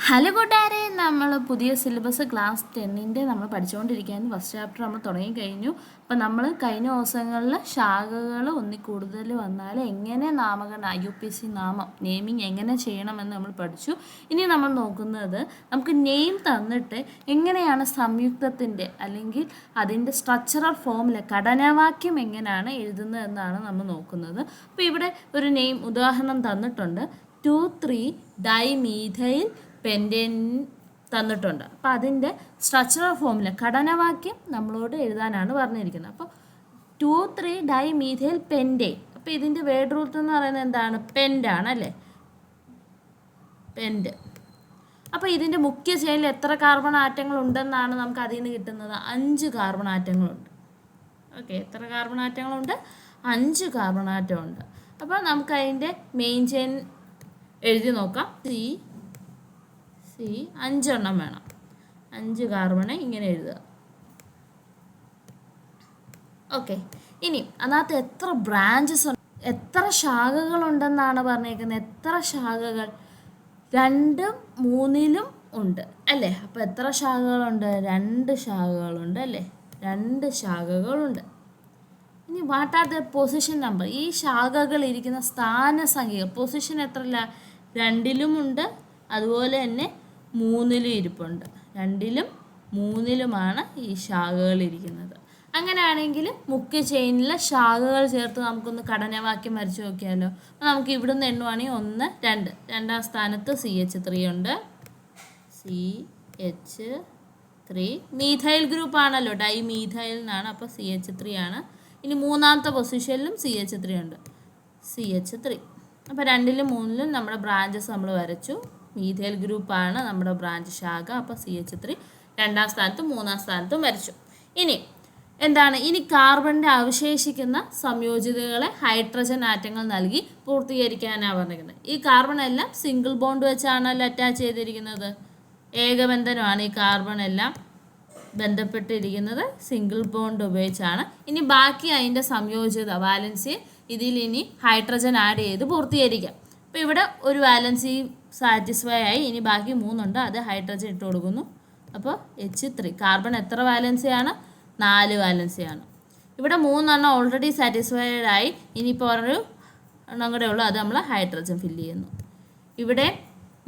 Hello കൂട്ടുകാരെ, നമ്മൾ പുതിയ സിലബസ് ക്ലാസ് 10ൻ്റെ നമ്മൾ പഠിച്ചുകൊണ്ടിരിക്കുകയാണ്. ഫസ്റ്റ് ചാപ്റ്റർ നമ്മൾ തുടങ്ങിക്കഴിഞ്ഞു. അപ്പോൾ നമ്മൾ കഴിഞ്ഞ ദിവസങ്ങളിൽ ശാഖകൾ ഒന്നിൽ കൂടുതൽ വന്നാൽ എങ്ങനെ നാമകരണം IUPAC നാമം നെയിമിങ് എങ്ങനെ ചെയ്യണമെന്ന് നമ്മൾ പഠിച്ചു. ഇനി നമ്മൾ നോക്കുന്നത് നമുക്ക് നെയിം തന്നിട്ട് എങ്ങനെയാണ് സംയുക്തത്തിൻ്റെ അല്ലെങ്കിൽ അതിൻ്റെ സ്ട്രക്ചറൽ ഫോമിലെ ഘടനാവാക്യം എങ്ങനെയാണ് എഴുതുന്നത് എന്നാണ് നമ്മൾ നോക്കുന്നത്. അപ്പോൾ ഇവിടെ ഒരു നെയിം ഉദാഹരണം തന്നിട്ടുണ്ട്. 2,3 ഡൈമീഥൈൽ പെൻറ്റേൻ തന്നിട്ടുണ്ട്. അപ്പോൾ അതിൻ്റെ സ്ട്രക്ചറൽ ഫോമിൽ ഘടനാവാക്യം നമ്മളോട് എഴുതാനാണ് പറഞ്ഞിരിക്കുന്നത്. അപ്പോൾ 2,3 ഡൈമീഥൈൽ പെൻറ്റേൻ. അപ്പോൾ ഇതിൻ്റെ വേർഡ് റൂട്ട് എന്ന് പറയുന്നത് എന്താണ്? പെൻറ്റാണ് അല്ലേ, പെൻറ്റ്. അപ്പോൾ ഇതിൻ്റെ മുഖ്യ ചെയിനിൽ എത്ര കാർബൺ ആറ്റങ്ങൾ ഉണ്ടെന്നാണ് നമുക്ക് അതിൽ നിന്ന് കിട്ടുന്നത്? 5 കാർബൺ ആറ്റങ്ങളുണ്ട്. ഓക്കെ, എത്ര കാർബൺ ആറ്റങ്ങളുണ്ട്? 5 കാർബൺ ആറ്റമുണ്ട്. അപ്പോൾ നമുക്ക് അതിൻ്റെ മെയിൻ ചെയിൻ എഴുതി നോക്കാം. സി 5 എണ്ണം വേണം. 5 കാർബണെ ഇങ്ങനെ എഴുതുക. ഓക്കെ, ഇനി അതിനകത്ത് എത്ര ബ്രാഞ്ചസ് ഉണ്ട്, എത്ര ശാഖകളുണ്ടെന്നാണ് പറഞ്ഞേക്കുന്നത്. എത്ര ശാഖകൾ? 2ഉം 3ലും ഉണ്ട് അല്ലേ. അപ്പോൾ എത്ര ശാഖകളുണ്ട്? 2 ശാഖകളുണ്ട് അല്ലേ. 2 ശാഖകളുണ്ട്. ഇനി what are the position number? ഈ ശാഖകൾ ഇരിക്കുന്ന സ്ഥാനസംഖ്യകൾ. പൊസിഷൻ എത്രയില്ല? 2ലും ഉണ്ട്, അതുപോലെ തന്നെ 3ലും ഇരിപ്പുണ്ട്. 2ലും 3ലുമാണ് ഈ ശാഖകൾ ഇരിക്കുന്നത്. അങ്ങനെയാണെങ്കിൽ മുഖ്യ ചെയിനിലെ ശാഖകൾ ചേർത്ത് നമുക്കൊന്ന് ഘടനാവാക്യം വരച്ച് നോക്കിയാലോ. അപ്പോൾ നമുക്ക് ഇവിടുന്ന് എണ്ണുവാണെങ്കിൽ 1, 2. 2ാം സ്ഥാനത്ത് CH3 ഉണ്ട്. CH3 മീഥൈൽ ഗ്രൂപ്പ് ആണല്ലോ, ഡൈമീഥൈൽ എന്നാണ്. അപ്പോൾ CH3 ആണ്. ഇനി 3ാമത്തെ പൊസിഷനിലും CH3 ഉണ്ട്. CH3. അപ്പോൾ 2ലും 3ലും നമ്മുടെ ബ്രാഞ്ചസ് നമ്മൾ വരച്ചു. മീഥൈൽ ഗ്രൂപ്പാണ് നമ്മുടെ ബ്രാഞ്ച് ശാഖ. അപ്പോൾ CH3 2ാം സ്ഥാനത്തും 3ാം സ്ഥാനത്തും വരച്ചു. ഇനി എന്താണ്? ഇനി കാർബണിൻ്റെ അവശേഷിക്കുന്ന സംയോജിതകളെ ഹൈഡ്രജൻ ആറ്റങ്ങൾ നൽകി പൂർത്തീകരിക്കാനാണ് പറഞ്ഞിരിക്കുന്നത്. ഈ കാർബൺ എല്ലാം സിംഗിൾ ബോണ്ട് വെച്ചാണല്ലോ അറ്റാച്ച് ചെയ്തിരിക്കുന്നത്. ഏകബന്ധനമാണ് ഈ കാർബൺ എല്ലാം ബന്ധപ്പെട്ടിരിക്കുന്നത്, സിംഗിൾ ബോണ്ട് ഉപയോഗിച്ചാണ്. ഇനി ബാക്കി അതിൻ്റെ സംയോജിത വാലൻസി ഇതിൽ ഇനി ഹൈഡ്രജൻ ആഡ് ചെയ്ത് പൂർത്തീകരിക്കാം. അപ്പോൾ ഇവിടെ ഒരു വാലൻസി സാറ്റിസ്ഫൈ ആയി. ഇനി ബാക്കി 3 ഉണ്ട്, അത് ഹൈഡ്രജൻ ഇട്ട് കൊടുക്കുന്നു. അപ്പോൾ H3 കാർബൺ എത്ര വാലൻസിയാണ്? 4 വാലൻസിയാണ്. ഇവിടെ 3 എണ്ണം ഓൾറെഡി സാറ്റിസ്ഫൈഡ് ആയി. ഇനിയിപ്പോൾ ഒരു എണ്ണം കൂടെ ഉള്ളൂ, അത് നമ്മൾ ഹൈഡ്രജൻ ഫില്ല് ചെയ്യുന്നു. ഇവിടെ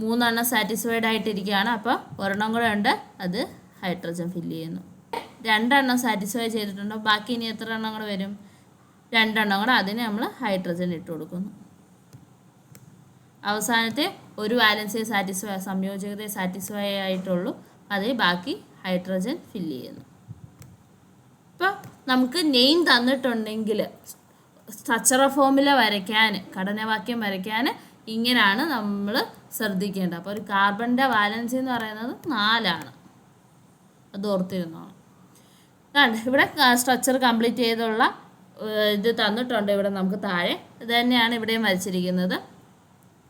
3 എണ്ണം സാറ്റിസ്ഫൈഡ് ആയിട്ടിരിക്കുകയാണ്. അപ്പോൾ ഒരെണ്ണം കൂടെ ഉണ്ട്, അത് ഹൈഡ്രജൻ ഫില്ല് ചെയ്യുന്നു. 2 എണ്ണം സാറ്റിസ്ഫൈ ചെയ്തിട്ടുണ്ടോ? ബാക്കി ഇനി എത്ര എണ്ണം കൂടെ വരും? 2 എണ്ണം കൂടെ, അതിന് നമ്മൾ ഹൈഡ്രജൻ ഇട്ട് കൊടുക്കുന്നു. അവസാനത്തെ ഒരു വാലൻസി സംയോജകത്തെ സാറ്റിസ്ഫൈ ആയിട്ടുള്ളൂ, അത് ബാക്കി ഹൈഡ്രജൻ ഫില്ല് ചെയ്യുന്നു. ഇപ്പോൾ നമുക്ക് നെയിം തന്നിട്ടുണ്ടെങ്കിൽ സ്ട്രക്ചറൽ ഫോമുല വരയ്ക്കാൻ, ഘടനാവാക്യം വരയ്ക്കാൻ ഇങ്ങനെയാണ് നമ്മൾ ശ്രദ്ധിക്കേണ്ടത്. അപ്പോൾ ഒരു കാർബണിൻ്റെ വാലൻസി എന്ന് പറയുന്നത് 4ആണ്, അത് ഓർത്തിരുന്നോണം. ഇവിടെ സ്ട്രക്ചർ കംപ്ലീറ്റ് ചെയ്തുള്ള ഇത് തന്നിട്ടുണ്ട്. ഇവിടെ നമുക്ക് താഴെ ഇത് തന്നെയാണ് ഇവിടെയും വരച്ചിരിക്കുന്നത്.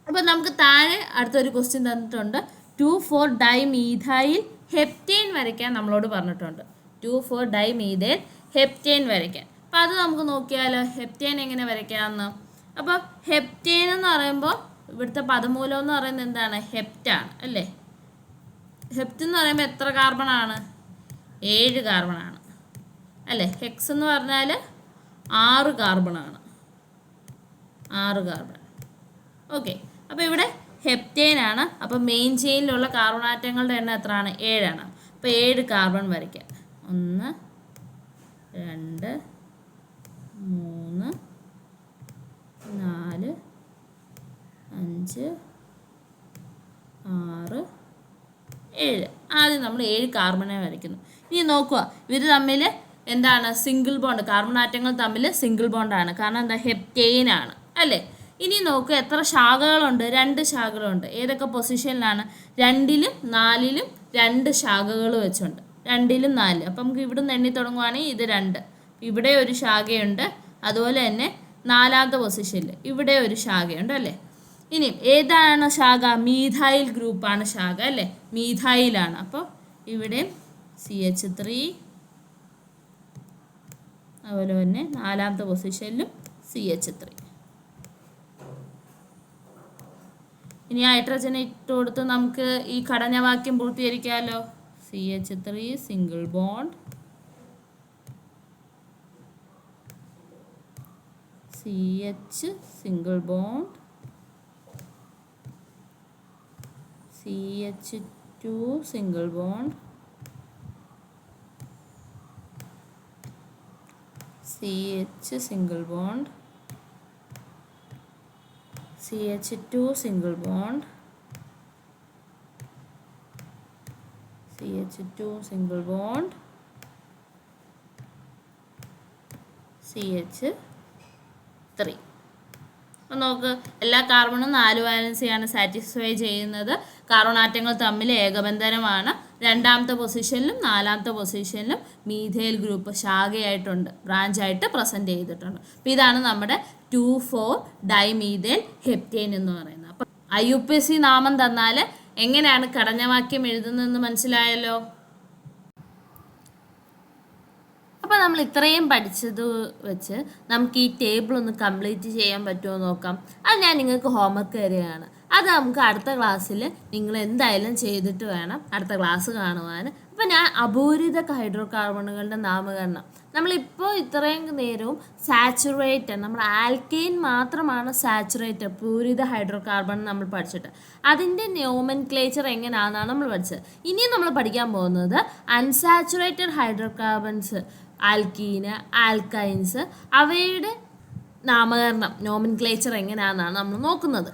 അപ്പോൾ നമുക്ക് താഴെ അടുത്തൊരു ക്വസ്റ്റ്യൻ തന്നിട്ടുണ്ട്. 2,4 ഡൈമീഥൈൽ ഹെപ്റ്റേൻ വരയ്ക്കാൻ നമ്മളോട് പറഞ്ഞിട്ടുണ്ട്. 2,4 ഡൈമീഥൈൽ ഹെപ്റ്റേൻ വരയ്ക്കാൻ. അപ്പോൾ അത് നമുക്ക് നോക്കിയാലോ, ഹെപ്റ്റേൻ എങ്ങനെ വരയ്ക്കാമെന്ന്. അപ്പോൾ ഹെപ്റ്റേൻ എന്ന് പറയുമ്പോൾ ഇവിടുത്തെ പദമൂലം എന്ന് പറയുന്നത് എന്താണ്? ഹെപ്റ്റാണ് അല്ലേ. ഹെപ്റ്റ് എന്ന് പറയുമ്പോൾ എത്ര കാർബണാണ്? 7 കാർബണാണ് അല്ലേ. ഹെക്സ് എന്ന് പറഞ്ഞാൽ 6 കാർബണാണ്. 6 കാർബൺ. ഓക്കെ, അപ്പോൾ ഇവിടെ ഹെപ്റ്റേൻ ആണ്. അപ്പോൾ മെയിൻ ചെയിനിലുള്ള കാർബൺ ആറ്റങ്ങളുടെ എണ്ണം എത്രയാണ്? 7 ആണ്. അപ്പോൾ 7 കാർബൺ വരയ്ക്കാം. 1, 2, 3, 4, 5, 6, 7. ആദ്യം നമ്മൾ 7 കാർബണെ വരയ്ക്കുന്നു. ഇനി നോക്കുക, ഇവർ തമ്മിൽ എന്താണ്? Single bond. കാർബൺ ആറ്റങ്ങൾ തമ്മിൽ സിംഗിൾ ബോണ്ടാണ്. കാരണം എന്താ? ഹെപ്റ്റെയിൻ ആണ് അല്ലേ. ഇനി നോക്കുക, എത്ര ശാഖകളുണ്ട്? 2 ശാഖകളുണ്ട്. ഏതൊക്കെ പൊസിഷനിലാണ്? 2ലും 4ലും 2 ശാഖകൾ വെച്ചുണ്ട്. 2ലും 4. അപ്പം നമുക്ക് ഇവിടുന്ന് എണ്ണി തുടങ്ങുവാണെങ്കിൽ ഇത് 2. ഇവിടെ ഒരു ശാഖയുണ്ട്, അതുപോലെ തന്നെ 4ാമത്തെ പൊസിഷനിൽ ഇവിടെ ഒരു ശാഖയുണ്ട് അല്ലേ. ഇനി ഏതാണ് ശാഖ? മീഥൈൽ ഗ്രൂപ്പാണ് ശാഖ അല്ലേ. മീഥൈലാണ്. അപ്പോൾ ഇവിടെ CH3, അതുപോലെ തന്നെ 4ാമത്തെ പൊസിഷനിലും CH3. ഇനി ഹൈഡ്രജൻ ഇട്ട് കൊടുത്ത് നമുക്ക് ഈ ഘടനവാക്യം പൂർത്തീകരിക്കാമല്ലോ. CH3 single bond, CH single bond, CH2 single bond, CH single bond, CH2 single bond, CH2 single bond, CH3. അപ്പം നോക്ക്, എല്ലാ കാർബണും 4 വാലൻസിയാണ് സാറ്റിസ്ഫൈ ചെയ്യുന്നത്. കാർബൺ ആറ്റങ്ങൾ തമ്മിൽ ഏകബന്ധനമാണ്. രണ്ടാമത്തെ പൊസിഷനിലും 4ാമത്തെ പൊസിഷനിലും മീഥൈൽ ഗ്രൂപ്പ് ശാഖയായിട്ടുണ്ട്, ബ്രാഞ്ചായിട്ട് പ്രസൻറ്റ് ചെയ്തിട്ടുണ്ട്. അപ്പോൾ ഇതാണ് നമ്മുടെ 2,4 ഡൈമീഥൈൽ ഹെപ്റ്റേൻ എന്ന് പറയുന്നത്. അപ്പം IUPAC നാമം തന്നാൽ എങ്ങനെയാണ് ഘടനവാക്യം എഴുതുന്നതെന്ന് മനസ്സിലായല്ലോ. അപ്പോൾ നമ്മൾ ഇത്രയും പഠിച്ചത് വെച്ച് നമുക്ക് ഈ ടേബിൾ ഒന്ന് കംപ്ലീറ്റ് ചെയ്യാൻ പറ്റുമോ നോക്കാം. അത് ഞാൻ നിങ്ങൾക്ക് ഹോംവർക്ക് തരികയാണ്. അത് നമുക്ക് അടുത്ത ക്ലാസ്സിൽ നിങ്ങൾ എന്തായാലും ചെയ്തിട്ട് വേണം അടുത്ത ക്ലാസ് കാണുവാൻ. അപ്പോൾ ഞാൻ അപൂരിത ഹൈഡ്രോ കാർബണുകളുടെ നാമകരണം, നമ്മളിപ്പോൾ ഇത്രയും നേരവും സാച്ചുറേറ്റഡ്, നമ്മൾ ആൽക്കെയിൻ മാത്രമാണ് സാച്ചുറേറ്റഡ് പൂരിത ഹൈഡ്രോ കാർബൺ നമ്മൾ പഠിച്ചിട്ട്, അതിൻ്റെ നോമൻക്ലേച്ചർ എങ്ങനെയാണെന്നാണ് നമ്മൾ പഠിച്ചത്. ഇനിയും നമ്മൾ പഠിക്കാൻ പോകുന്നത് അൺസാച്ചുറേറ്റഡ് ഹൈഡ്രോ കാർബൺസ്, ആൽക്കീന്, ആൽക്കൈൻസ്, അവയുടെ നാമകരണം നോമൻക്ലേച്ചർ എങ്ങനെയാണെന്നാണ് നമ്മൾ നോക്കുന്നത്.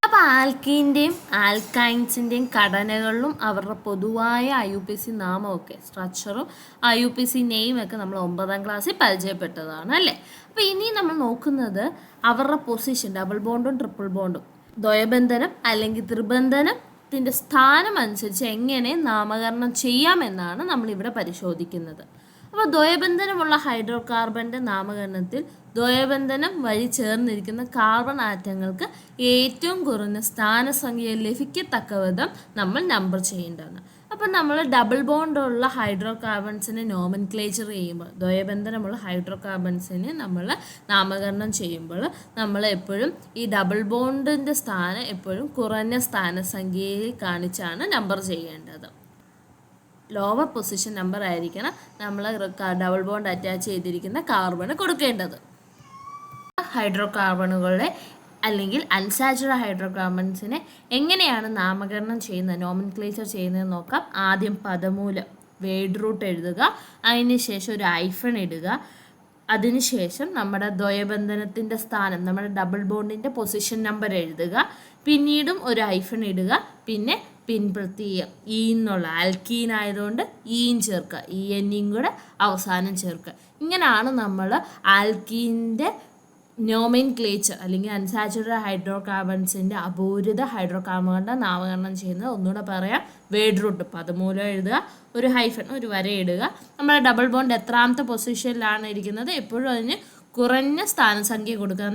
അപ്പോൾ ആൽക്കീൻ്റെയും ആൽക്കൈൻസിൻ്റെയും ഘടനകളിലും അവരുടെ പൊതുവായ IUPAC നാമമൊക്കെ, സ്ട്രക്ചറും IUPAC നെയിമൊക്കെ നമ്മൾ 9ാം ക്ലാസ്സിൽ പരിചയപ്പെട്ടതാണ് അല്ലേ. അപ്പോൾ ഇനി നമ്മൾ നോക്കുന്നത് അവരുടെ പൊസിഷൻ, ഡബിൾ ബോണ്ടും ട്രിപ്പിൾ ബോണ്ടും, ദ്വയബന്ധനം അല്ലെങ്കിൽ ത്രിബന്ധനത്തിൻ്റെ സ്ഥാനം അനുസരിച്ച് എങ്ങനെ നാമകരണം ചെയ്യാമെന്നാണ് നമ്മളിവിടെ പരിശോധിക്കുന്നത്. അപ്പോൾ ദ്വയബന്ധനമുള്ള ഹൈഡ്രോ കാർബണിൻ്റെ നാമകരണത്തിൽ ദ്വയബന്ധനം വഴി ചേർന്നിരിക്കുന്ന കാർബൺ ആറ്റങ്ങൾക്ക് ഏറ്റവും കുറഞ്ഞ സ്ഥാനസംഖ്യ ലഭിക്കത്തക്ക വിധം നമ്മൾ നമ്പർ ചെയ്യേണ്ടതാണ്. അപ്പം നമ്മൾ ഡബിൾ ബോണ്ടുള്ള ഹൈഡ്രോ കാർബൺസിനെ നോമൻക്ലേച്ചർ ചെയ്യുമ്പോൾ, ദ്വയബന്ധനമുള്ള ഹൈഡ്രോ കാർബൺസിനെ നമ്മൾ നാമകരണം ചെയ്യുമ്പോൾ നമ്മൾ എപ്പോഴും ഈ ഡബിൾ ബോണ്ടിൻ്റെ സ്ഥാനം എപ്പോഴും കുറഞ്ഞ സ്ഥാനസംഖ്യയിൽ കാണിച്ചാണ് നമ്പർ ചെയ്യേണ്ടത്. ലോവർ പൊസിഷൻ നമ്പർ ആയിരിക്കണം നമ്മൾ ഡബിൾ ബോണ്ട് അറ്റാച്ച് ചെയ്തിരിക്കുന്ന കാർബണ് കൊടുക്കേണ്ടത്. ഹൈഡ്രോ കാർബണുകളുടെ അല്ലെങ്കിൽ അൺസാച്ചുറേറ്റഡ് ഹൈഡ്രോ കാർബൺസിനെ എങ്ങനെയാണ് നാമകരണം ചെയ്യുന്നത്, നോമൻക്ലേച്ചർ ചെയ്യുന്നത് നോക്കാം. ആദ്യം പദമൂലം വേഡ് റൂട്ട് എഴുതുക, അതിനുശേഷം ഒരു ഹൈഫൺ ഇടുക, അതിനുശേഷം നമ്മുടെ ദ്വയബന്ധനത്തിൻ്റെ സ്ഥാനം, നമ്മുടെ ഡബിൾ ബോണ്ടിൻ്റെ പൊസിഷൻ നമ്പർ എഴുതുക, പിന്നീടും ഒരു ഹൈഫൺ ഇടുക, പിന്നെ പിൻപ്രത്യയം ഈ എന്നുള്ള ആൽക്കീൻ ആയതുകൊണ്ട് ഈയും ചേർക്കുക, ENയും കൂടെ അവസാനം ചേർക്കുക. ഇങ്ങനെയാണ് നമ്മൾ ആൽക്കീൻ്റെ നോമൻക്ലേച്ചർ അല്ലെങ്കിൽ അൺസാച്ചുറേറ്റഡ് ഹൈഡ്രോ കാർബൺസിൻ്റെ അപൂരിത ഹൈഡ്രോ കാർബണുകളുടെ നാമകരണം ചെയ്യുന്നത്. ഒന്നുകൂടെ പറയാം, വേഡ് റൂട്ട് പദമൂലം എഴുതുക, ഒരു ഹൈഫൺ ഒരു വര ഇടുക. നമ്മുടെ ഡബിൾ ബോണ്ട് എത്രാമത്തെ പൊസിഷനിലാണ് ഇരിക്കുന്നത് എപ്പോഴും അതിന് കുറഞ്ഞ സ്ഥാനസംഖ്യ കൊടുക്കാൻ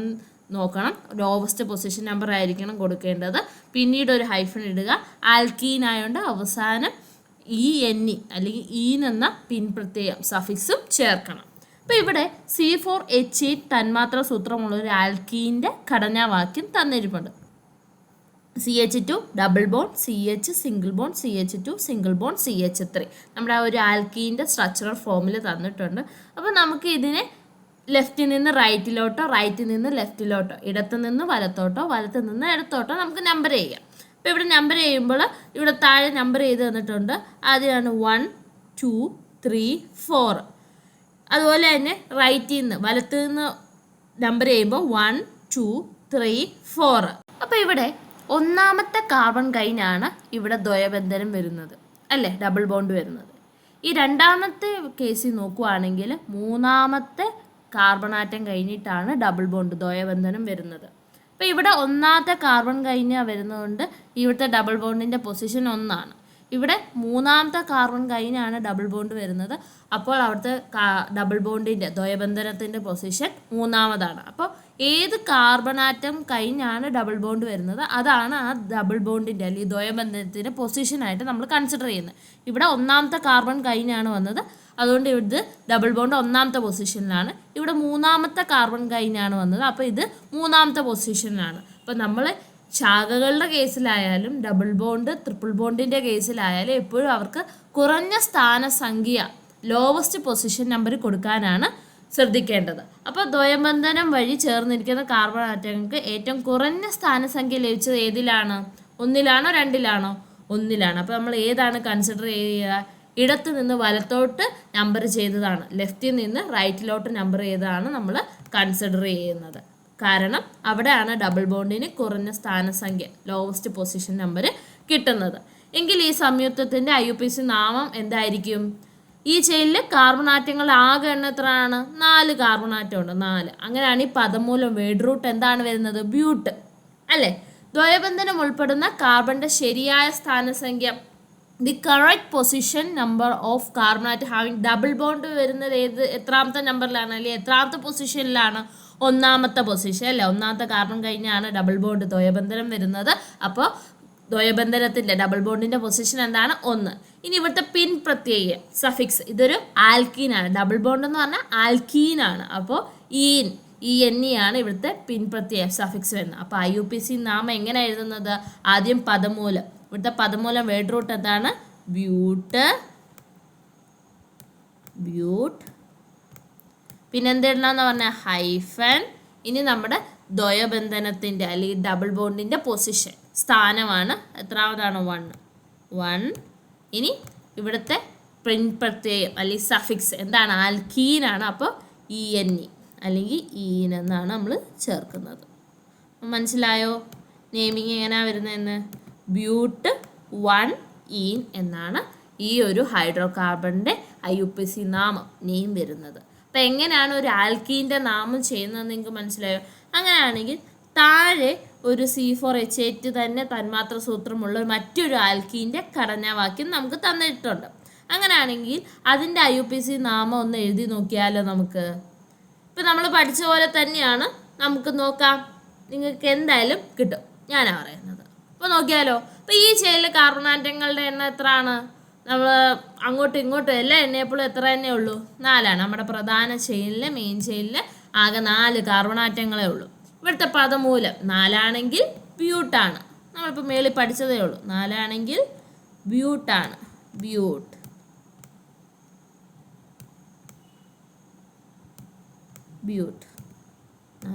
നോക്കണം, ലോവസ്റ്റ് പൊസിഷൻ നമ്പർ ആയിരിക്കണം കൊടുക്കേണ്ടത്. പിന്നീട് ഒരു ഹൈഫൺ ഇടുക, ആൽക്കീൻ ആയതുകൊണ്ട് അവസാനം ENE അല്ലെങ്കിൽ ഈൻ എന്ന പിൻപ്രത്യയം സഫിക്സും ചേർക്കണം. അപ്പോൾ ഇവിടെ C4H8 തന്മാത്ര സൂത്രമുള്ള ഒരു ആൽക്കീൻ്റെ ഘടനാവാക്യം തന്നിരിപ്പുണ്ട്. CH2 double bond, CH single bond, CH2 single bond, CH3 നമ്മുടെ ആ ഒരു ആൽക്കീൻ്റെ സ്ട്രക്ചറൽ ഫോമിൽ തന്നിട്ടുണ്ട്. അപ്പോൾ നമുക്ക് ഇതിനെ ലെഫ്റ്റിൽ നിന്ന് റൈറ്റിലോട്ടോ, റൈറ്റിൽ നിന്ന് ലെഫ്റ്റിലോട്ടോ, ഇടത്തു നിന്ന് വലത്തോട്ടോ, വലത്തു നിന്ന് ഇടത്തോട്ടോ നമുക്ക് നമ്പർ ചെയ്യാം. അപ്പോൾ ഇവിടെ നമ്പർ ചെയ്യുമ്പോൾ ഇവിടെ താഴെ നമ്പർ ചെയ്ത് തന്നിട്ടുണ്ട്. ആദ്യമാണ് 1 2 3 4. അതുപോലെ തന്നെ റൈറ്റിൽ നിന്ന് വലത്തു നിന്ന് നമ്പർ ചെയ്യുമ്പോൾ 1 2 3 4. അപ്പോൾ ഇവിടെ ഒന്നാമത്തെ കാർബൺ കൈനാണ് ഇവിടെ ദ്വയബന്ധനം വരുന്നത് അല്ലേ, ഡബിൾ ബോണ്ട് വരുന്നത്. ഈ രണ്ടാമത്തെ കേസിൽ നോക്കുവാണെങ്കിൽ മൂന്നാമത്തെ കാർബൺ ആറ്റം കഴിഞ്ഞിട്ടാണ് ഡബിൾ ബോണ്ട് ദ്വയബന്ധനം വരുന്നത്. അപ്പോൾ ഇവിടെ ഒന്നാമത്തെ കാർബൺ കഴിഞ്ഞാൽ വരുന്നതുകൊണ്ട് ഇവിടുത്തെ ഡബിൾ ബോണ്ടിൻ്റെ പൊസിഷൻ 1 ഇവിടെ മൂന്നാമത്തെ കാർബൺ കഴിഞ്ഞാണ് ഡബിൾ ബോണ്ട് വരുന്നത്. അപ്പോൾ അവിടുത്തെ ഡബിൾ ബോണ്ടിൻ്റെ ദ്വയബന്ധനത്തിൻ്റെ പൊസിഷൻ 3 അപ്പോൾ ഏത് കാർബൺ ആറ്റം കഴിഞ്ഞാണ് ഡബിൾ ബോണ്ട് വരുന്നത് അതാണ് ആ ഡബിൾ ബോണ്ടിൻ്റെ അല്ലെങ്കിൽ ദ്വയബന്ധനത്തിൻ്റെ പൊസിഷനായിട്ട് നമ്മൾ കൺസിഡർ ചെയ്യുന്നത്. ഇവിടെ ഒന്നാമത്തെ കാർബൺ കഴിഞ്ഞാണ് വന്നത്, അതുകൊണ്ട് ഇത് ഡബിൾ ബോണ്ട് 1ാമത്തെ പൊസിഷനിലാണ്. ഇവിടെ മൂന്നാമത്തെ കാർബൺ കഴിഞ്ഞാണ് വന്നത്, അപ്പോൾ ഇത് 3ാമത്തെ പൊസിഷനിലാണ്. അപ്പോൾ നമ്മൾ ശാഖകളുടെ കേസിലായാലും ഡബിൾ ബോണ്ട് ട്രിപ്പിൾ ബോണ്ടിൻ്റെ കേസിലായാലും എപ്പോഴും അവർക്ക് കുറഞ്ഞ സ്ഥാനസംഖ്യ ലോവസ്റ്റ് പൊസിഷൻ നമ്പർ കൊടുക്കാനാണ് ശ്രദ്ധിക്കേണ്ടത്. അപ്പോൾ ദ്വയബന്ധനം വഴി ചേർന്നിരിക്കുന്ന കാർബൺ ആറ്റങ്ങൾക്ക് ഏറ്റവും കുറഞ്ഞ സ്ഥാനസംഖ്യ ലഭിച്ചത് ഏതിലാണ്? ഒന്നിലാണോ രണ്ടിലാണോ? ഒന്നിലാണ്. അപ്പോൾ നമ്മൾ ഏതാണ് കൺസിഡർ ചെയ്യുക? ഇടത്ത് നിന്ന് വലത്തോട്ട് നമ്പർ ചെയ്തതാണ്, ലെഫ്റ്റിൽ നിന്ന് റൈറ്റിലോട്ട് നമ്പർ ചെയ്തതാണ് നമ്മൾ കൺസിഡർ ചെയ്യുന്നത്. കാരണം അവിടെയാണ് ഡബിൾ ബോണ്ടിന് കുറഞ്ഞ സ്ഥാനസംഖ്യ ലോവസ്റ്റ് പൊസിഷൻ നമ്പർ കിട്ടുന്നത്. എങ്കിൽ ഈ സംയുക്തത്തിൻ്റെ IUPAC നാമം എന്തായിരിക്കും? ഈ ചെയിനിൽ കാർബൺ ആറ്റങ്ങൾ ആകെ എണ്ണം എത്രയാണ്? 4 കാർബൺ ആറ്റം ഉണ്ട്, 4. അങ്ങനെയാണ് ഈ പദമൂലം വേർഡ് റൂട്ട് എന്താണ് വരുന്നത്? ബ്യൂട്ട് അല്ലേ? ദ്വയബന്ധനം ഉൾപ്പെടുന്ന കാർബണിന്റെ ശരിയായ സ്ഥാനസംഖ്യ, the correct position number of carbon atom having double bond വരുന്നത് എത്രാമത്തെ നമ്പറിലാണ്, അല്ലെങ്കിൽ എത്രാമത്തെ പൊസിഷനിലാണ്? ഒന്നാമത്തെ പൊസിഷൻ അല്ലേ? ഒന്നാമത്തെ കാർബൺ കഴിഞ്ഞാണ് ഡബിൾ ബോണ്ട് ദ്വയബന്ധനം വരുന്നത്. അപ്പോൾ ദ്വയബന്ധനത്തിൻ്റെ ഡബിൾ ബോണ്ടിൻ്റെ പൊസിഷൻ എന്താണ്? 1. ഇനി ഇവിടുത്തെ പിൻ പ്രത്യയം സഫിക്സ്, ഇതൊരു ആൽക്കീനാണ്. ഡബിൾ ബോണ്ട് എന്ന് പറഞ്ഞാൽ ആൽക്കീനാണ്. അപ്പോൾ ENE ആണ് ഇവിടുത്തെ പിൻ പ്രത്യയം സഫിക്സ് വരുന്നത്. അപ്പോൾ IUPAC നാമം എങ്ങനെ എഴുതുന്നത്? ആദ്യം പദമൂലം, ഇവിടുത്തെ പദമൂലം വേർഡ് റൂട്ട് എന്താണ്? ബ്യൂട്ട്. പിന്നെ എന്തെഴുതണമെന്ന് പറഞ്ഞാൽ ഹൈഫൻ. ഇനി നമ്മുടെ ദ്വയബന്ധനത്തിൻ്റെ അല്ലെങ്കിൽ ഡബിൾ ബോണ്ടിൻ്റെ പൊസിഷൻ സ്ഥാനമാണ് എത്രാമതാണ്? 1. ഇനി ഇവിടുത്തെ പിൻ പ്രത്യയം അല്ലെങ്കിൽ സഫിക്സ് എന്താണ്? ആൽക്കീനാണ്. അപ്പോൾ ENE അല്ലെങ്കിൽ ഈൻ എന്നാണ് നമ്മൾ ചേർക്കുന്നത്. മനസ്സിലായോ നെയിമിങ് എങ്ങനെയാണ് വരുന്നതെന്ന്? ബ്യൂട്ട് 1 ഈൻ എന്നാണ് ഈ ഒരു ഹൈഡ്രോ കാർബണിൻ്റെ IUPAC നാമം നെയിം വരുന്നത്. അപ്പം എങ്ങനെയാണ് ഒരു ആൽക്കീൻ്റെ നാമം ചെയ്യുന്നത് നിങ്ങൾക്ക് മനസ്സിലായോ? അങ്ങനെയാണെങ്കിൽ താഴെ ഒരു C4H8 തന്നെ തന്മാത്ര സൂത്രമുള്ള മറ്റൊരു ആൽക്കീൻ്റെ ഘടനാവാക്യം നമുക്ക് തന്നിട്ടുണ്ട്. അങ്ങനെയാണെങ്കിൽ അതിൻ്റെ IUPAC നാമം ഒന്ന് എഴുതി നോക്കിയാലോ നമുക്ക്? ഇപ്പം നമ്മൾ പഠിച്ച പോലെ തന്നെയാണ്, നമുക്ക് നോക്കാം. നിങ്ങൾക്ക് എന്തായാലും കിട്ടും, ഞാനാണ് പറയുന്നത്. അപ്പോൾ നോക്കിയാലോ. അപ്പോൾ ഈ ചെയിനിൽ കാർബൺ ആറ്റങ്ങളുടെ എണ്ണം എത്രയാണ്? നമ്മൾ അങ്ങോട്ടും ഇങ്ങോട്ടും എല്ലാം എണ്ണിയപ്പോഴും എത്ര തന്നെ ഉള്ളൂ? 4ആണ്. നമ്മുടെ പ്രധാന ചെയിനിൽ, മെയിൻ ചെയിനിൽ ആകെ 4 കാർബൺ ആറ്റങ്ങളേ ഉള്ളൂ. ഇവിടുത്തെ പദമൂലം 4 ആണെങ്കിൽ ബ്യൂട്ടാണ്. നമ്മളിപ്പോൾ മേളിൽ പഠിച്ചതേ ഉള്ളൂ. 4 ആണെങ്കിൽ ബ്യൂട്ടാണ്. ബ്യൂട്ട്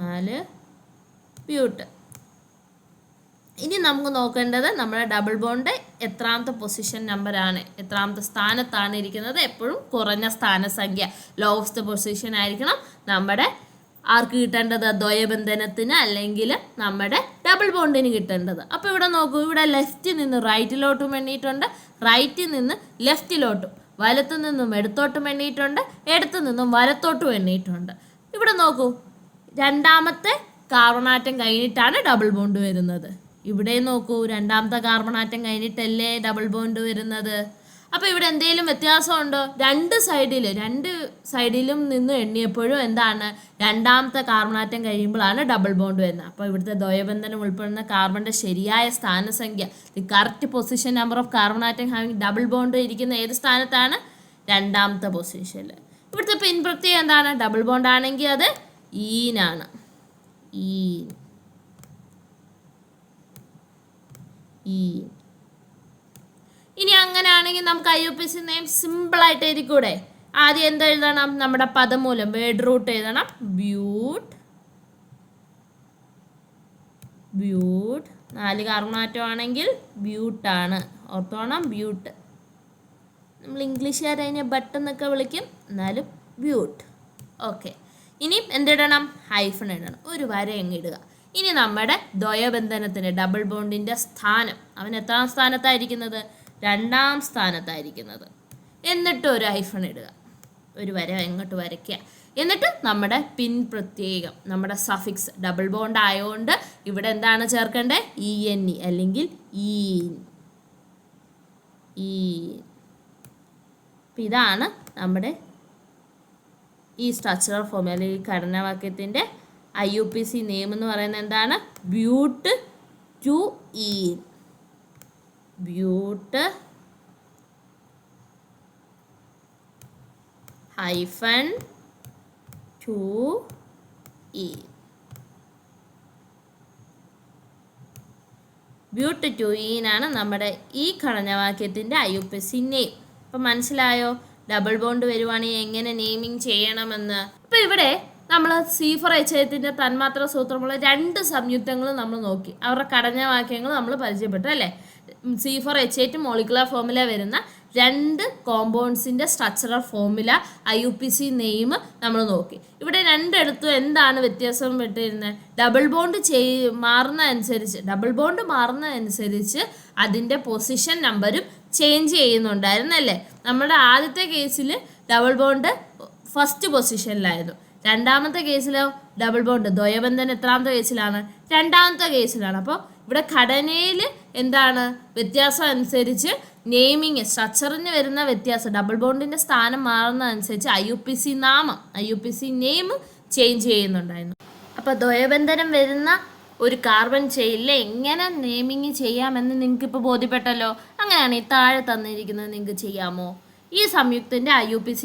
4 ബ്യൂട്ട്. ഇനി നമുക്ക് നോക്കേണ്ടത് നമ്മുടെ ഡബിൾ ബോണ്ട് എത്രാമത്തെ പൊസിഷൻ നമ്പറാണ്, എത്രാമത്തെ സ്ഥാനത്താണ് ഇരിക്കുന്നത്? എപ്പോഴും കുറഞ്ഞ സ്ഥാനസംഖ്യ ലോവസ്റ്റ് പൊസിഷൻ ആയിരിക്കണം നമ്മുടെ ആർക്ക് കിട്ടേണ്ടത്? ദ്വയബന്ധനത്തിന് അല്ലെങ്കിൽ നമ്മുടെ ഡബിൾ ബോണ്ടിന് കിട്ടേണ്ടത്. അപ്പോൾ ഇവിടെ നോക്കൂ, ഇവിടെ ലെഫ്റ്റിൽ നിന്ന് റൈറ്റിലോട്ടും എണ്ണിയിട്ടുണ്ട്, റൈറ്റിൽ നിന്ന് ലെഫ്റ്റിലോട്ടും, വലത്തു നിന്നും ഇടത്തോട്ടും എണ്ണിയിട്ടുണ്ട്, ഇടത്തു നിന്നും വലത്തോട്ടും എണ്ണിയിട്ടുണ്ട്. ഇവിടെ നോക്കൂ, രണ്ടാമത്തെ കാർബൺ ആറ്റം കഴിഞ്ഞിട്ടാണ് ഡബിൾ ബോണ്ട് വരുന്നത്. ഇവിടെ നോക്കൂ, രണ്ടാമത്തെ കാർബൺ ആറ്റം കഴിഞ്ഞിട്ടല്ലേ ഡബിൾ ബോണ്ട് വരുന്നത്. അപ്പോൾ ഇവിടെ എന്തെങ്കിലും വ്യത്യാസമുണ്ടോ? രണ്ട് സൈഡിലും നിന്ന് എണ്ണിയപ്പോഴും എന്താണ്? രണ്ടാമത്തെ കാർബൺ ആറ്റം കഴിയുമ്പോഴാണ് ഡബിൾ ബോണ്ട് വരുന്നത്. അപ്പോൾ ഇവിടുത്തെ ദ്വയബന്ധനം ഉൾപ്പെടുന്ന കാർബണിൻ്റെ ശരിയായ സ്ഥാനസംഖ്യ, the correct position number of carbon atom having double bond ഇരിക്കുന്ന ഏത് സ്ഥാനത്താണ്? രണ്ടാമത്തെ പൊസിഷനിൽ. ഇവിടുത്തെ പിൻ പ്രത്യയം എന്താണ്? ഡബിൾ ബോണ്ട് ആണെങ്കിൽ അത് ഈനാണ്. ഇനി അങ്ങനെയാണെങ്കിൽ നമുക്ക് IUPAC നെയിം സിമ്പിളായിട്ട് എഴുതിക്കൂടെ? ആദ്യം എന്തെഴുതണം? നമ്മുടെ പദമൂലം വേർഡ് റൂട്ട് എഴുതണം. ബ്യൂട്ട് 4 കാർബൺ ആറ്റം ആണെങ്കിൽ ബ്യൂട്ടാണ്. ഓർത്തോണം, ബ്യൂട്ട്. നമ്മൾ ഇംഗ്ലീഷുകാർ അതിനെ ബട്ടെന്നൊക്കെ വിളിക്കും, എന്നാലും ബ്യൂട്ട്. ഓക്കെ. ഇനി എന്തിടണം? ഹൈഫൺ ഇടണം. ഒരു വര എങ്ങിടുക. ഇനി നമ്മുടെ ദ്വയബന്ധനത്തിന് ഡബിൾ ബോണ്ടിൻ്റെ സ്ഥാനം, അവൻ എത്രാം സ്ഥാനത്തായിരിക്കുന്നത്? 2ാം സ്ഥാനത്തായിരിക്കുന്നത്. എന്നിട്ട് ഒരു ഹൈഫൺ ഇടുക, ഒരു വര എങ്ങോട്ട് വരയ്ക്കുക. എന്നിട്ട് നമ്മുടെ പിൻ പ്രത്യയം, നമ്മുടെ സഫിക്സ് ഡബിൾ ബോണ്ട് ആയതുകൊണ്ട് ഇവിടെ എന്താണ് ചേർക്കേണ്ടത്? ENE അല്ലെങ്കിൽ ഈൻ. ഇതാണ് നമ്മുടെ ഈ സ്ട്രക്ചറൽ ഫോം അല്ലെങ്കിൽ ഘടനാവാക്യത്തിൻ്റെ IUPAC നെയിം എന്ന് പറയുന്നത് എന്താണ്? But two ene. But hyphen two ene. ബ്യൂട്ടറ്റൂയീനാണ് നമ്മുടെ ഈ ഘടനവാക്യത്തിൻ്റെ IUPAC നെയിം. അപ്പം മനസ്സിലായോ ഡബിൾ ബോണ്ട് വരുവാണെങ്കിൽ എങ്ങനെ നെയിമിങ് ചെയ്യണമെന്ന്? അപ്പോൾ ഇവിടെ നമ്മൾ C4H8ൻ്റെ തന്മാത്ര സൂത്രമുള്ള 2 സംയുക്തങ്ങൾ നമ്മൾ നോക്കി, അവരുടെ ഘടനവാക്യങ്ങൾ നമ്മൾ പരിചയപ്പെട്ടു അല്ലേ. C4H8 മോളിക്കുലർ ഫോർമുല വരുന്ന 2 കോമ്പൗണ്ട്സിൻ്റെ സ്ട്രക്ചറൽ ഫോർമുല IUPAC നെയിം നമ്മൾ നോക്കി. ഇവിടെ രണ്ടിടത്തും എന്താണ് വ്യത്യാസം പെട്ടിരുന്നത്? ഡബിൾ ബോണ്ട് മാറുന്നതനുസരിച്ച് അതിൻ്റെ പൊസിഷൻ നമ്പരും ചേഞ്ച് ചെയ്യുന്നുണ്ടായിരുന്നല്ലേ. നമ്മുടെ ആദ്യത്തെ കേസിൽ ഡബിൾ ബോണ്ട് ഫസ്റ്റ് പൊസിഷനിലായിരുന്നു. രണ്ടാമത്തെ കേസിലോ ഡബിൾ ബോണ്ട് ദ്വയബന്ധനം എത്രാമത്തെ കേസിലാണ്? രണ്ടാമത്തെ കേസിലാണ്. അപ്പോൾ ഇവിടെ ഘടനയിൽ എന്താണ് വ്യത്യാസം അനുസരിച്ച് നെയിമിങ് സ്ട്രക്ചറിന് വരുന്ന വ്യത്യാസം, ഡബിൾ ബോണ്ടിൻ്റെ സ്ഥാനം മാറുന്നതനുസരിച്ച് IUPAC നെയിം ചേഞ്ച് ചെയ്യുന്നുണ്ടായിരുന്നു. അപ്പോൾ ദ്വയബന്ധനം വരുന്ന ഒരു കാർബൺ ചെയിനിൽ എങ്ങനെ നെയിമിങ് ചെയ്യാമെന്ന് നിങ്ങൾക്ക് ഇപ്പോൾ ബോധ്യപ്പെട്ടല്ലോ. അങ്ങനെയാണ് ഈ താഴെ തന്നിരിക്കുന്നത് നിങ്ങൾക്ക് ചെയ്യാമോ? ഈ സംയുക്തൻ്റെ IUPAC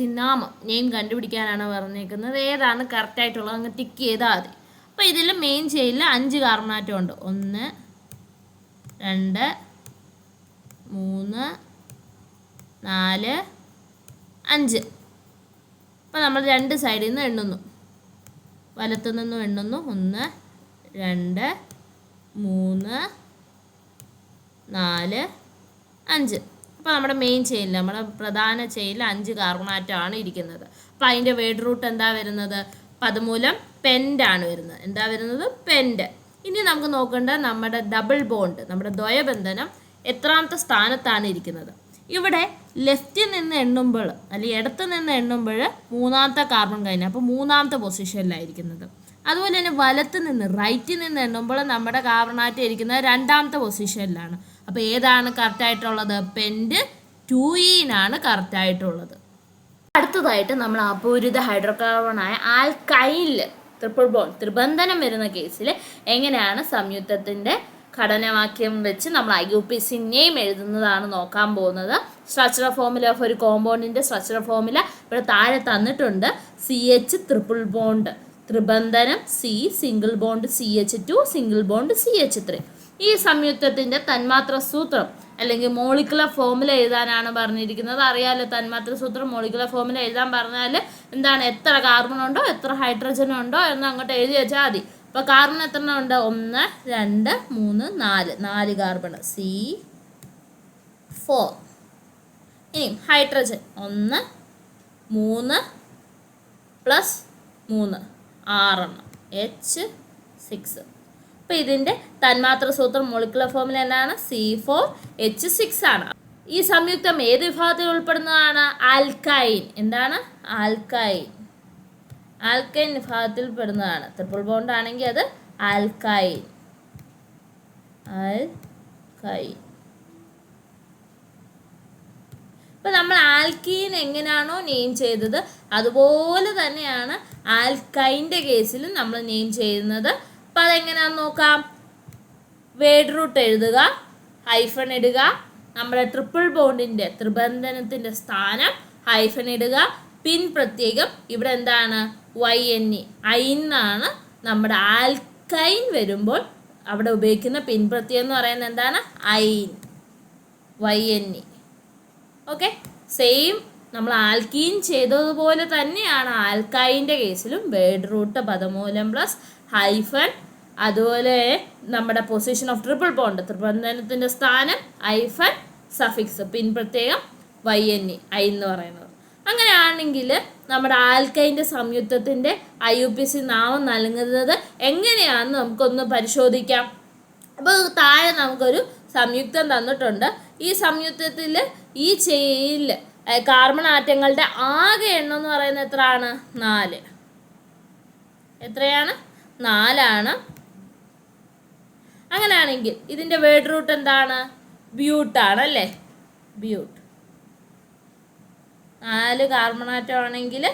നെയിം കണ്ടുപിടിക്കാനാണ് പറഞ്ഞേക്കുന്നത്. ഏതാണ് കറക്റ്റായിട്ടുള്ളത് അങ്ങ് ടിക്ക് ചെയ്താൽ മതി. അപ്പോൾ ഇതിൽ മെയിൻ ചെയിനിൽ 5 കാർബൺ ആറ്റം ഉണ്ട്. 1 2 3 4 5. അപ്പോൾ നമ്മൾ 2 സൈഡിൽ നിന്ന് എണ്ണുന്നു, വലത്തു നിന്നും എണ്ണുന്നു. 1 2 3 4 5. അപ്പോൾ നമ്മുടെ മെയിൻ ചെയിനിൽ, നമ്മുടെ പ്രധാന ചെയിനിൽ 5 കാർബൺ ആറ്റമാണ് ഇരിക്കുന്നത്. അപ്പോൾ അതിൻ്റെ വേഡ് റൂട്ട് എന്താ വരുന്നത്? പദമൂലം പെൻഡാണ് വരുന്നത്. എന്താ വരുന്നത്? പെൻഡ്. ഇനി നമുക്ക് നോക്കേണ്ടത് നമ്മുടെ ഡബിൾ ബോണ്ട്, നമ്മുടെ ദ്വയബന്ധനം എത്രാമത്തെ സ്ഥാനത്താണ് ഇരിക്കുന്നത്? ഇവിടെ ലെഫ്റ്റിൽ നിന്ന് എണ്ണുമ്പോൾ അല്ലെങ്കിൽ ഇടത്ത് നിന്ന് എണ്ണുമ്പോൾ 3ാമത്തെ കാർബൺ കഴിഞ്ഞു, അപ്പോൾ 3ാമത്തെ പൊസിഷനിലായിരിക്കുന്നത്. അതുപോലെ തന്നെ റൈറ്റിൽ നിന്ന് എണ്ണുമ്പോൾ നമ്മുടെ കാർബൺ ആറ്റം ഇരിക്കുന്നത് 2ാമത്തെ പൊസിഷനിലാണ്. അപ്പോൾ ഏതാണ് കറക്റ്റായിട്ടുള്ളത്? പെൻഡ് 2ഈനാണ് കറക്റ്റായിട്ടുള്ളത്. അടുത്തതായിട്ട് നമ്മൾ അപൂരിത ഹൈഡ്രോകാർബണായ ആൽക്കൈനിൽ ട്രിപ്പിൾ ബോണ്ട് ത്രിബന്ധനം വരുന്ന കേസിൽ എങ്ങനെയാണ് സംയുക്തത്തിൻ്റെ ഘടനവാക്യം വെച്ച് നമ്മൾ IUPAC നെയിം എഴുതുന്നതാണ് നോക്കാൻ പോകുന്നത്. സ്ട്രക്ചറൽ ഫോർമുല ഓഫ് ഒരു കോമ്പൗണ്ടിൻ്റെ സ്ട്രക്ചറൽ ഫോർമുല ഇവിടെ താഴെ തന്നിട്ടുണ്ട്. CH ട്രിപ്പിൾ ബോണ്ട് ത്രിബന്ധനം, C single bond CH2 single bond CH3. ഈ സംയുക്തത്തിൻ്റെ തന്മാത്ര സൂത്രം അല്ലെങ്കിൽ മോളിക്കുലർ ഫോർമുല എഴുതാനാണ് പറഞ്ഞിരിക്കുന്നത്. അറിയാമല്ലോ തന്മാത്ര സൂത്രം മോളിക്കുലർ ഫോർമുല എഴുതാൻ പറഞ്ഞാൽ എന്താണ്? എത്ര കാർബൺ ഉണ്ടോ എത്ര ഹൈഡ്രജൻ ഉണ്ടോ എന്ന് അങ്ങോട്ട് എഴുതി വെച്ചാൽ മതി. അപ്പോൾ കാർബൺ എത്ര ഉണ്ട്? 1 2 3 4 കാർബൺ C4. ഇനി ഹൈഡ്രജൻ 1 3 പ്ലസ് 3 6 H6. അപ്പോൾ ഇതിൻ്റെ തന്മാത്ര സൂത്രം മോളിക്കുലർ ഫോർമുല എന്താണ്? C4H6 ആണ്. ഈ സംയുക്തം ഏത് വിഭാഗത്തിൽ ഉൾപ്പെടുന്നതാണ്? ആൽക്കൈൻ. എന്താണ്? ആൽക്കൈൻ വിഭാഗത്തിൽ പെടുന്നതാണ്. ട്രിപ്പിൾ ബോണ്ട് ആണെങ്കിൽ അത് ആൽക്കൈൻ. ഇപ്പം നമ്മൾ ആൽക്കീൻ എങ്ങനെയാണോ നെയിം ചെയ്തത് അതുപോലെ തന്നെയാണ് ആൽക്കൈൻ്റെ കേസിലും നമ്മൾ നെയിം ചെയ്യുന്നത്. അപ്പം അതെങ്ങനെയാണെന്ന് നോക്കാം. വേഡ് റൂട്ട് എഴുതുക, ഹൈഫൺ ഇടുക, നമ്മുടെ ട്രിപ്പിൾ ബോണ്ടിൻ്റെ ത്രിബന്ധനത്തിൻ്റെ സ്ഥാനം ഹൈഫൺ ഇടുക, പിൻ പ്രത്യേകം ഇവിടെ എന്താണ്? YNE. ഐന്നാണ് നമ്മുടെ ആൽക്കൈൻ വരുമ്പോൾ അവിടെ ഉപയോഗിക്കുന്ന പിൻ പ്രത്യേകം എന്ന് പറയുന്നത് എന്താണ്? ഐൻ, YNE. ഓക്കെ, സെയിം നമ്മൾ ആൽക്കീൻ ചെയ്തതുപോലെ തന്നെയാണ് ആൽക്കൈൻ്റെ കേസിലും വേഡ് റൂട്ട് പദമൂലം പ്ലസ് ഹൈഫൺ, അതുപോലെ നമ്മുടെ പൊസിഷൻ ഓഫ് ട്രിപ്പിൾ ബോണ്ട് ത്രിബന്ധനത്തിൻ്റെ സ്ഥാനം ഹൈഫൺ സഫിക്സ് പിൻ പ്രത്യേകം YNE ഐ എന്ന് പറയുന്നത്. അങ്ങനെയാണെങ്കിൽ നമ്മുടെ ആൽക്കൈൻ്റെ സംയുക്തത്തിൻ്റെ IUPAC നാമം നൽകുന്നത് എങ്ങനെയാണെന്ന് നമുക്കൊന്ന് പരിശോധിക്കാം. അപ്പോൾ താഴെ നമുക്കൊരു സംയുക്തം തന്നിട്ടുണ്ട്. ഈ സംയുക്തത്തിൽ ഈ ചെയിനിൽ കാർബൺ ആറ്റങ്ങളുടെ ആകെ എണ്ണം എന്ന് പറയുന്നത് എത്രയാണ്? 4. എത്രയാണ്? 4 അങ്ങനെയാണെങ്കിൽ ഇതിൻ്റെ വേഡ് റൂട്ട് എന്താണ്? ബ്യൂട്ടാണ് അല്ലേ. ബ്യൂട്ട് 4 കാർബൺ ആറ്റം ആണെങ്കിൽ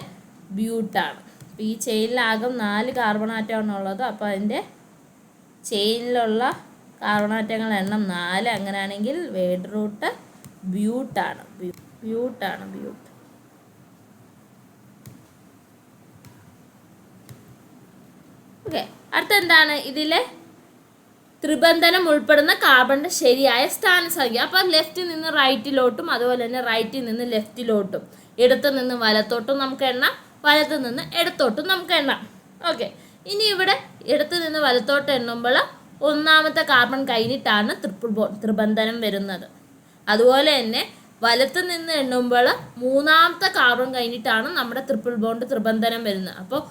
ബ്യൂട്ടാണ്. അപ്പോൾ ഈ ചെയിനിലാകും 4 കാർബൺ ആറ്റമാണുള്ളത്. അപ്പോൾ അതിൻ്റെ ചെയിനിലുള്ള കാർബൺ ആറ്റങ്ങളുടെ എണ്ണം 4. അങ്ങനെയാണെങ്കിൽ വേഡ് റൂട്ട് ബ്യൂട്ടാണ്. ബ്യൂട്ട്. ഓക്കെ, അടുത്തെന്താണ്? ഇതിലെ ത്രിബന്ധനം ഉൾപ്പെടുന്ന കാർബണിന്റെ ശരിയായ സ്ഥാനസംഖ്യ. അപ്പം ലെഫ്റ്റിൽ നിന്ന് റൈറ്റിലോട്ടും അതുപോലെ തന്നെ റൈറ്റിൽ നിന്ന് ലെഫ്റ്റിലോട്ടും ഇടത്ത് നിന്ന് വലത്തോട്ടും നമുക്ക് എണ്ണാം, വലത്ത് നിന്ന് ഇടത്തോട്ടും നമുക്ക് എണ്ണാം. ഓക്കെ, ഇനി ഇവിടെ ഇടത്ത് നിന്ന് വലത്തോട്ട് എണ്ണുമ്പോൾ ഒന്നാമത്തെ കാർബൺ കഴിഞ്ഞിട്ടാണ് ത്രിബന്ധനം വരുന്നത്. അതുപോലെ തന്നെ വലത്ത് നിന്ന് എണ്ണുമ്പോൾ മൂന്നാമത്തെ കാർബൺ കഴിഞ്ഞിട്ടാണ് നമ്മുടെ ട്രിപ്പിൾ ബോണ്ട് ത്രിബന്ധനം വരുന്നത്. അപ്പോൾ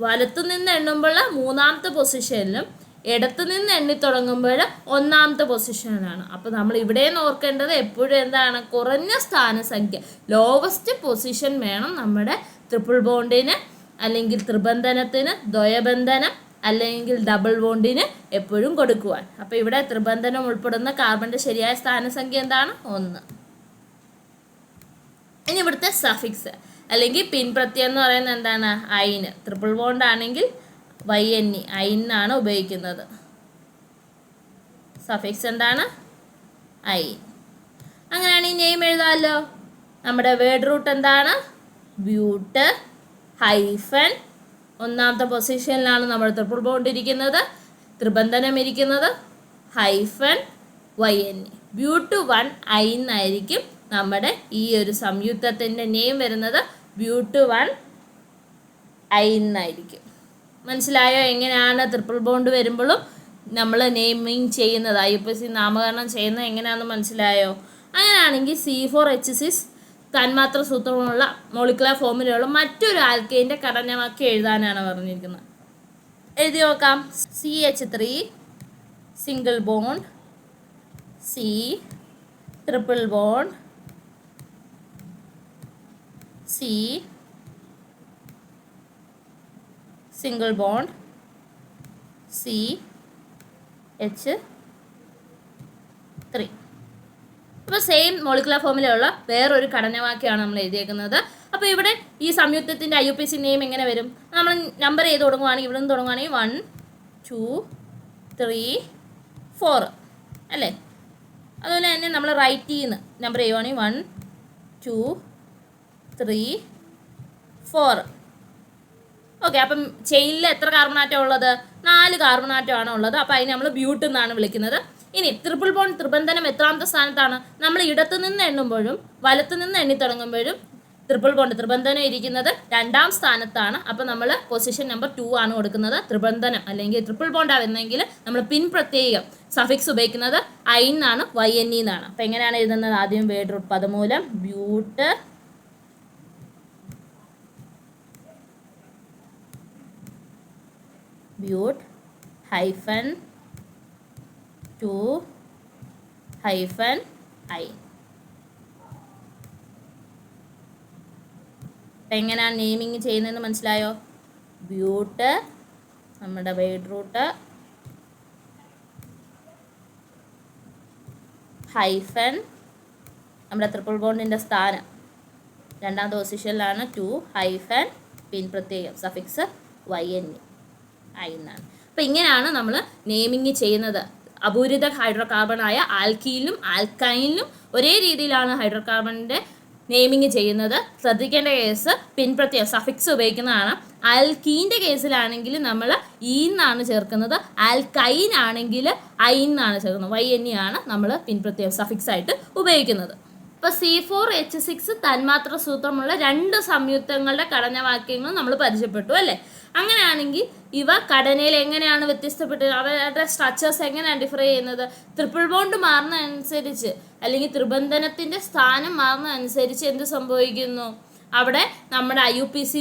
വലത്ത് നിന്ന് എണ്ണുമ്പോൾ മൂന്നാമത്തെ പൊസിഷനിലും ഇടത്ത് നിന്ന് എണ്ണി തുടങ്ങുമ്പോൾ ഒന്നാമത്തെ പൊസിഷനാണ്. അപ്പോൾ നമ്മൾ ഇവിടെ ഓർക്കേണ്ടത് എപ്പോഴും എന്താണ്, കുറഞ്ഞ സ്ഥാനസംഖ്യ, ലോവസ്റ്റ് പൊസിഷൻ വേണം നമ്മുടെ ട്രിപ്പിൾ ബോണ്ടിന് അല്ലെങ്കിൽ ത്രിബന്ധനത്തിന്, ദ്വയബന്ധനം അല്ലെങ്കിൽ ഡബിൾ ബോണ്ടിന് എപ്പോഴും കൊടുക്കുവാൻ. അപ്പോൾ ഇവിടെ ത്രിബന്ധനം ഉൾപ്പെടുന്ന കാർബണിന്റെ ശരിയായ സ്ഥാനസംഖ്യ എന്താണ്? 1. ഇനി ഇവിടുത്തെ സഫിക്സ് അല്ലെങ്കിൽ പിൻപ്രത്യയം എന്ന് പറയുന്നത് എന്താണ്? ഐന്. ട്രിപ്പിൾ ബോണ്ട് ആണെങ്കിൽ YNE ഐനാണ് ഉപയോഗിക്കുന്നത്. സഫിക്സ് എന്താണ്? ഐ. അങ്ങനെയാണ് ഈ നെയിം എഴുതാമല്ലോ. നമ്മുടെ വേർഡ് റൂട്ട് എന്താണ്? ബ്യൂട്ട് ഹൈഫൻ, ഒന്നാമത്തെ പൊസിഷനിലാണ് നമ്മുടെ ട്രിപ്പിൾ ബോണ്ട് ഇരിക്കുന്നത്, ത്രിബന്ധനം ഇരിക്കുന്നത്, ഹൈഫൻ YNE. ബ്യൂട്ട് 1 ഐ എന്നായിരിക്കും നമ്മുടെ ഈ ഒരു സംയുക്തത്തിൻ്റെ നെയിം വരുന്നത്. ബ്യൂട്ട് 1 ഐ എന്നായിരിക്കും. മനസ്സിലായോ എങ്ങനെയാണ് ട്രിപ്പിൾ ബോണ്ട് വരുമ്പോഴും നമ്മൾ നെയിമിങ് ചെയ്യുന്നത്, IUPAC നാമകരണം ചെയ്യുന്നത് എങ്ങനെയാണെന്ന് മനസ്സിലായോ? അങ്ങനെയാണെങ്കിൽ C4H6 തന്മാത്ര സൂത്രമുള്ള മോളിക്കുലർ ഫോമിലുള്ള മറ്റൊരു ആൽക്കൈൻ്റെ ഘടനമാക്കി എഴുതാനാണ് പറഞ്ഞിരിക്കുന്നത്. എഴുതി നോക്കാം. CH3 single bond, C triple bond, C single bond, CH3. അപ്പോൾ സെയിം മോളിക്കുലർ ഫോമിലുള്ള വേറൊരു ഘടനവാക്യമാണ് നമ്മൾ എഴുതിയേക്കുന്നത്. അപ്പോൾ ഇവിടെ ഈ സംയുക്തത്തിൻ്റെ IUPAC നെയിം എങ്ങനെ വരും? നമ്മൾ നമ്പർ ചെയ്ത് തുടങ്ങുവാണെങ്കിൽ ഇവിടെ നിന്ന് തുടങ്ങുവാണെങ്കിൽ 1 2 3 4 അല്ലേ? അതുപോലെ തന്നെ നമ്മൾ റൈറ്റിൽ നിന്ന് നമ്പർ ചെയ്യുവാണെങ്കിൽ 1 2 3 4. ഓക്കെ, അപ്പം ചെയിനിൽ എത്ര കാർബണാറ്റം ഉള്ളത്? 4 കാർബണാറ്റമാണ് ഉള്ളത്. അപ്പോൾ അതിനെ നമ്മൾ ബ്യൂട്ട് എന്നാണ് വിളിക്കുന്നത്. ഇനി ട്രിപ്പിൾ ബോണ്ട് ത്രിബന്ധനം എത്രാമത്തെ സ്ഥാനത്താണ്? നമ്മൾ ഇടത്തു നിന്ന് എണ്ണുമ്പോഴും വലത്ത് നിന്ന് എണ്ണി തുടങ്ങുമ്പോഴും ട്രിപ്പിൾ ബോണ്ട് ത്രിബന്ധനം ഇരിക്കുന്നത് 2ാം സ്ഥാനത്താണ്. അപ്പോൾ നമ്മൾ പൊസിഷൻ നമ്പർ 2 ആണ് കൊടുക്കുന്നത്. ത്രിബന്ധനം അല്ലെങ്കിൽ ട്രിപ്പിൾ ബോണ്ടാണ് വരുന്നെങ്കിൽ നമ്മൾ പിൻ പ്രത്യേകം സഫിക്സ് ഉപയോഗിക്കുന്നത് ഐ എന്നാണ്, YNE എന്നാണ്. അപ്പോൾ എങ്ങനെയാണ് എഴുതുന്നത്? ആദ്യം വേർഡ് റൂട്ട് പദമൂലം ബ്യൂട്ട് ഹൈഫൻ 2 ഹൈഫൻ ഐ. അപ്പം എങ്ങനെയാണ് നെയിമിങ് ചെയ്യുന്നതെന്ന് മനസ്സിലായോ? ബ്യൂട്ട് നമ്മുടെ വേർഡ് റൂട്ട് ഹൈഫൻ നമ്മുടെ ട്രിപ്പിൾ ബോണ്ടിൻ്റെ സ്ഥാനം 2ാമത്തെ പൊസിഷനിലാണ്, 2 ഹൈഫൻ പിൻ പ്രത്യേകം സഫിക്സ് YNE ഐ എന്നാണ്. അപ്പം ഇങ്ങനെയാണ് നമ്മൾ നെയിമിങ് ചെയ്യുന്നത്. അപൂരിത ഹൈഡ്രോ കാർബണായ ആൽക്കീനിലും ആൽക്കൈനിലും ഒരേ രീതിയിലാണ് ഹൈഡ്രോ കാർബണിൻ്റെ നെയിമിങ് ചെയ്യുന്നത്. ശ്രദ്ധിക്കേണ്ട കേസ് പിൻപ്രത്യേകം സഫിക്സ് ഉപയോഗിക്കുന്നതാണ്. ആൽക്കീൻ്റെ കേസിലാണെങ്കിൽ നമ്മൾ ഇ എന്നാണ് ചേർക്കുന്നത്, ആൽക്കൈൻ ആണെങ്കിൽ ഐ എന്നാണ് ചേർക്കുന്നത്. YNE ആണ് നമ്മൾ പിൻപ്രത്യേകം സഫിക്സ് ആയിട്ട് ഉപയോഗിക്കുന്നത്. ഇപ്പോൾ C4H6 തന്മാത്ര സൂത്രമുള്ള 2 സംയുക്തങ്ങളുടെ ഘടനവാക്യങ്ങൾ നമ്മൾ പരിചയപ്പെട്ടു അല്ലേ? അങ്ങനെയാണെങ്കിൽ ഇവ ഘടനയിൽ എങ്ങനെയാണ് വ്യത്യസ്തപ്പെട്ടത്, അവരുടെ സ്ട്രക്ചേഴ്സ് എങ്ങനെയാണ് ഡിഫർ ചെയ്യുന്നത്? ട്രിപ്പിൾ ബോണ്ട് മാറുന്ന അനുസരിച്ച് അല്ലെങ്കിൽ ത്രിബന്ധനത്തിൻ്റെ സ്ഥാനം മാറുന്ന അനുസരിച്ച് എന്ത് സംഭവിക്കുന്നു? അവിടെ നമ്മുടെ IUPAC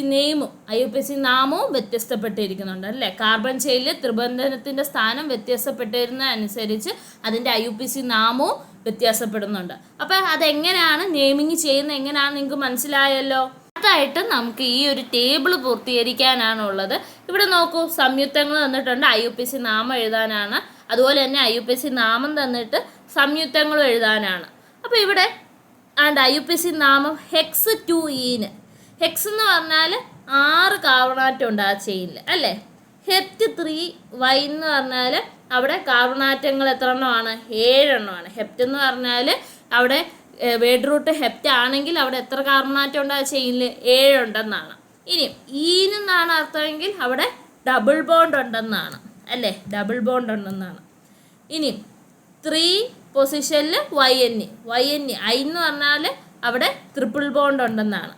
നാമവും വ്യത്യസ്തപ്പെട്ടിരിക്കുന്നുണ്ട് അല്ലേ? കാർബൺ ചെയിനിൽ ത്രിബന്ധനത്തിൻ്റെ സ്ഥാനം വ്യത്യാസപ്പെട്ടിരുന്ന അനുസരിച്ച് അതിൻ്റെ IUPAC നാമവും വ്യത്യാസപ്പെടുന്നുണ്ട്. അപ്പോൾ അതെങ്ങനെയാണ് നെയിമിങ് ചെയ്യുന്നത് എങ്ങനെയാണ് നിങ്ങൾക്ക് മനസ്സിലായല്ലോ. അടുത്തായിട്ട് നമുക്ക് ഈ ഒരു ടേബിൾ പൂർത്തീകരിക്കാനാണുള്ളത്. ഇവിടെ നോക്കൂ, സംയുക്തങ്ങൾ തന്നിട്ടുണ്ട്, IUPAC നാമം എഴുതാനാണ്. അതുപോലെ തന്നെ IUPAC നാമം തന്നിട്ട് സംയുക്തങ്ങളും എഴുതാനാണ്. അപ്പോൾ ഇവിടെ IUPAC നാമം ഹെക്സ് 2E. ഹെക്സ് എന്ന് പറഞ്ഞാൽ 6 കാർബണാറ്റം ഉണ്ട് ആ ചെയിനിൽ അല്ലേ? ഹെപ്റ്റ് 3Y എന്ന് പറഞ്ഞാൽ അവിടെ കാർബണാറ്റങ്ങൾ എത്ര എണ്ണമാണ്? 7 എണ്ണമാണ്. ഹെപ്റ്റ് എന്ന് പറഞ്ഞാൽ അവിടെ വേർഡ് റൂട്ട് ഹെപ്റ്റ് ആണെങ്കിൽ അവിടെ എത്ര കാർബണാറ്റം ഉണ്ട് ആ ചെയിനിൽ? 7 ഉണ്ടെന്നാണ്. ഇനി ഈനെന്നാണ് അർത്ഥമെങ്കിൽ അവിടെ ഡബിൾ ബോണ്ട് ഉണ്ടെന്നാണ് അല്ലേ? ഡബിൾ ബോണ്ട് ഉണ്ടെന്നാണ്. ഇനി 3 പൊസിഷനിൽ YN I എന്ന് പറഞ്ഞാൽ അവിടെ ട്രിപ്പിൾ ബോണ്ട് ഉണ്ടെന്നാണ്.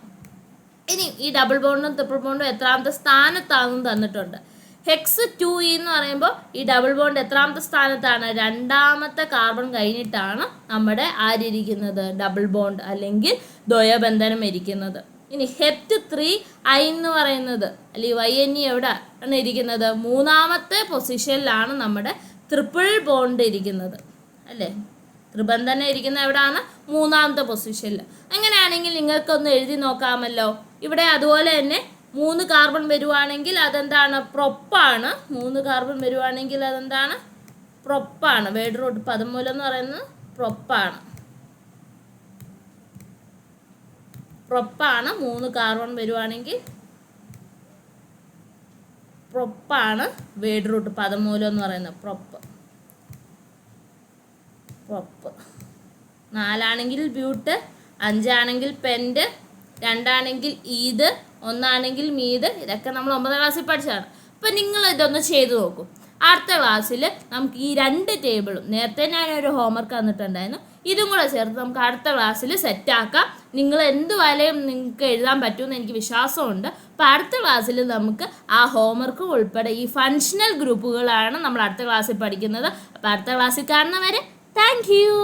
ഇനി ഈ ഡബിൾ ബോണ്ടും ട്രിപ്പിൾ ബോണ്ടും എത്രാമത്തെ സ്ഥാനത്താണെന്ന് തന്നിട്ടുണ്ട്. ഹെക്സ് 2E എന്ന് പറയുമ്പോൾ ഈ ഡബിൾ ബോണ്ട് എത്രാമത്തെ സ്ഥാനത്താണ്? 2ാമത്തെ കാർബൺ കഴിഞ്ഞിട്ടാണ് നമ്മുടെ ആരിയിരിക്കുന്നത്? ഡബിൾ ബോണ്ട് അല്ലെങ്കിൽ ദ്വയബന്ധനം ഇരിക്കുന്നത്. ഇനി ഹെപ്റ്റ് 3I എന്ന് പറയുന്നത് അല്ലെങ്കിൽ YNE എവിടെ ആണ് ഇരിക്കുന്നത്? 3ാമത്തെ പൊസിഷനിലാണ് നമ്മുടെ ട്രിപ്പിൾ ബോണ്ട് ഇരിക്കുന്നത് അല്ലേ? ത്രിബന്ധനം ഇരിക്കുന്ന എവിടെയാണ്? 3ാമത്തെ പൊസിഷനിൽ. അങ്ങനെയാണെങ്കിൽ നിങ്ങൾക്കൊന്ന് എഴുതി നോക്കാമല്ലോ. ഇവിടെ അതുപോലെ തന്നെ 3 കാർബൺ വരുവാണെങ്കിൽ അതെന്താണ്? പ്രൊപ്പാണ്. 3 കാർബൺ വരുവാണെങ്കിൽ അതെന്താണ്? പ്രൊപ്പാണ്. വേഡ് റൂട്ട് പദമൂലം എന്ന് പറയുന്നത് പ്രൊപ്പാണ്. പ്രൊപ്പാണ് 3 കാർബൺ വരുവാണെങ്കിൽ പ്രൊപ്പാണ് വേഡ് റൂട്ട് പദമൂലം എന്ന് പറയുന്നത്. പ്രൊപ്പ് 4 ബ്യൂട്ട്, 5 പെൻറ്റ്, 2 ഈത്, 1 മീത്. ഇതൊക്കെ നമ്മൾ 9ാം ക്ലാസ്സിൽ പഠിച്ചതാണ്. അപ്പം നിങ്ങൾ ഇതൊന്ന് ചെയ്ത് നോക്കൂ. അടുത്ത ക്ലാസ്സിൽ നമുക്ക് ഈ 2 ടേബിളും നേരത്തെ ഞാനൊരു ഹോംവർക്ക് തന്നിട്ടുണ്ടായിരുന്നു, ഇതും കൂടെ ചേർത്ത് നമുക്ക് അടുത്ത ക്ലാസ്സിൽ സെറ്റാക്കാം. നിങ്ങൾ എന്ത് വലയും നിങ്ങൾക്ക് എഴുതാൻ പറ്റുമെന്ന് എനിക്ക് വിശ്വാസമുണ്ട്. അപ്പോൾ അടുത്ത ക്ലാസ്സിൽ നമുക്ക് ആ ഹോംവർക്കും ഉൾപ്പെടെ ഈ ഫങ്ഷണൽ ഗ്രൂപ്പുകളാണ് നമ്മൾ അടുത്ത ക്ലാസ്സിൽ പഠിക്കുന്നത്. അപ്പോൾ അടുത്ത ക്ലാസ്സിൽ കാണുന്നവരെ താങ്ക് യു.